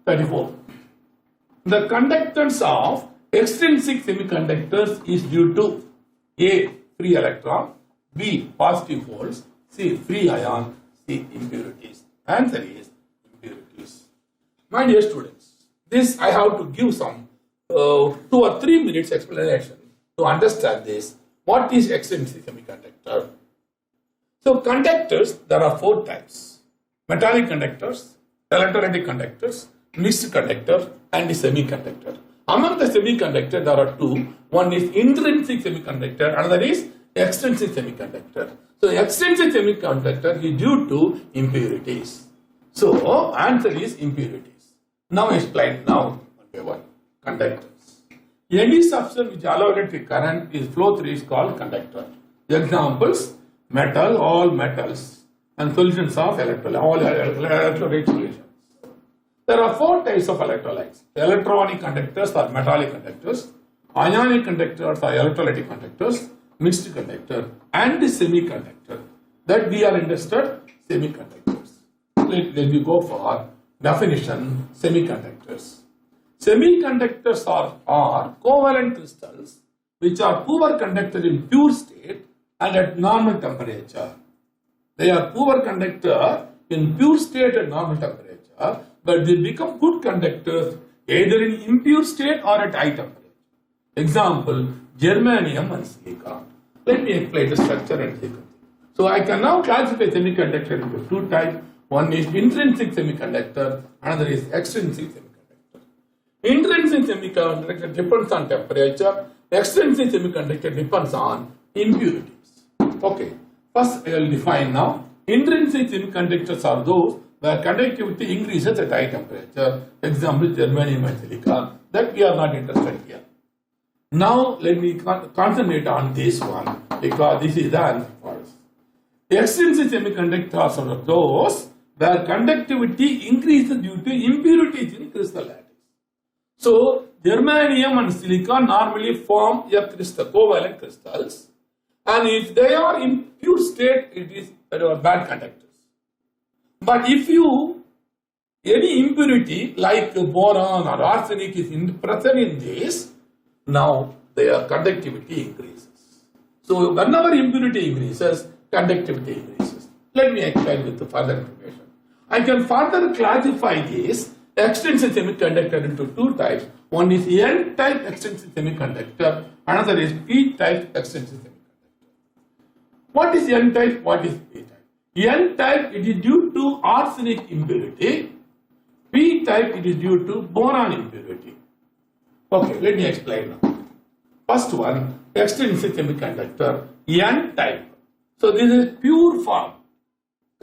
34. The conductance of extrinsic semiconductors is due to A. Free electron, B. Positive holes, C. Free ion, C. Impurities. Answer is impurities. My dear students, this I have to give some 2 or 3 minutes explanation to understand this. What is extrinsic semiconductor? So conductors, there are 4 types: metallic conductors, electrolytic conductors, mixed conductor, and the semiconductor. Among the semiconductor, there are 2. One is intrinsic semiconductor, another is extrinsic semiconductor. So extrinsic semiconductor is due to impurities. So answer is impurities. Now explain now one by one. Conductors. Any substance which allows electric current is flow through is called conductor. Examples: metal, all metals, and solutions of electrolyte solutions. There are 4 types of electrolytes. Electronic conductors or metallic conductors, ionic conductors or electrolytic conductors, mixed conductor, and semiconductor. That we are interested, semiconductors. Let me go for definition: semiconductors. Semiconductors are covalent crystals which are poor conductor in pure state and at normal temperature. They are poor conductor in pure state at normal temperature, but they become good conductors either in impure state or at high temperature. Example: germanium and silicon. Let me explain the structure and sequence. So I can now classify semiconductor into 2 types. One is intrinsic semiconductor, another is extrinsic semiconductor. Intrinsic semiconductor depends on temperature, extrinsic semiconductor depends on impurities. Okay, first I will define now. Intrinsic semiconductors are those where conductivity increases at high temperature. Example: germanium and silicon. That we are not interested here. Now let me concentrate on this one because this is the answer for us. Extrinsic semiconductors are those where conductivity increases due to impurities in crystal lattice. So germanium and silicon normally form a crystal, covalent crystals, and if they are in pure state, it is bad conductors. But if any impurity like boron or arsenic is present in this, now their conductivity increases. So whenever impurity increases, conductivity increases. Let me explain with the further information. I can further classify this extrinsic semiconductor into 2 types. One is N-type extrinsic semiconductor, another is P-type extrinsic semiconductor. What is N-type? What is P-type? N-type, it is due to arsenic impurity. P-type, it is due to boron impurity. Okay, let me explain now. First one, extrinsic semiconductor, N-type. So this is pure form.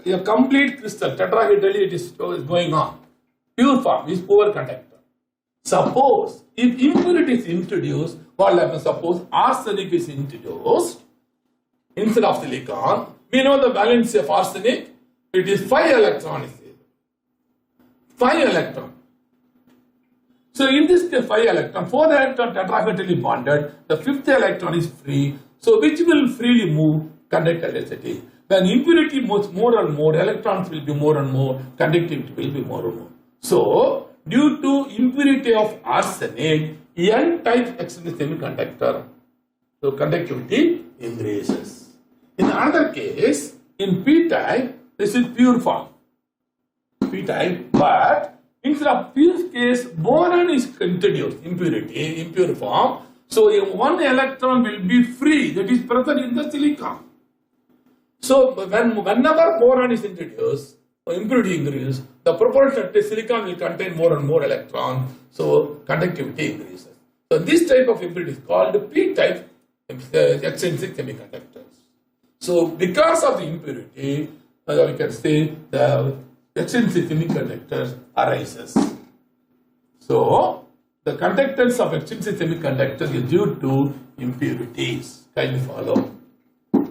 A complete crystal, tetrahedrally it is going on. Pure form is poor conductor. Suppose if impurity is introduced, what happens? Suppose arsenic is introduced instead of silicon. We know the valence of arsenic, it is 5 electrons. 5 electron. So in this case 5 electron, 4 electron tetrahedrally bonded, the 5th electron is free, so which will freely move conductivity. When impurity moves more and more, electrons will be more and more, conductivity will be more and more. So due to impurity of arsenic, N-type extrinsic semiconductor, so conductivity increases. In another case, in P-type, this is pure form. P-type, but instead of pure case, boron is introduced, impurity, impure form. So 1 electron will be free, that is present in the silicon. So whenever boron is introduced, impurity increases, the proportion to silicon will contain more and more electrons, so conductivity increases. So this type of impurity is called P-type extrinsic semiconductors. So because of the impurity, we can say the extrinsic semiconductors arises. So the conductance of extrinsic semiconductor is due to impurities. Kindly follow.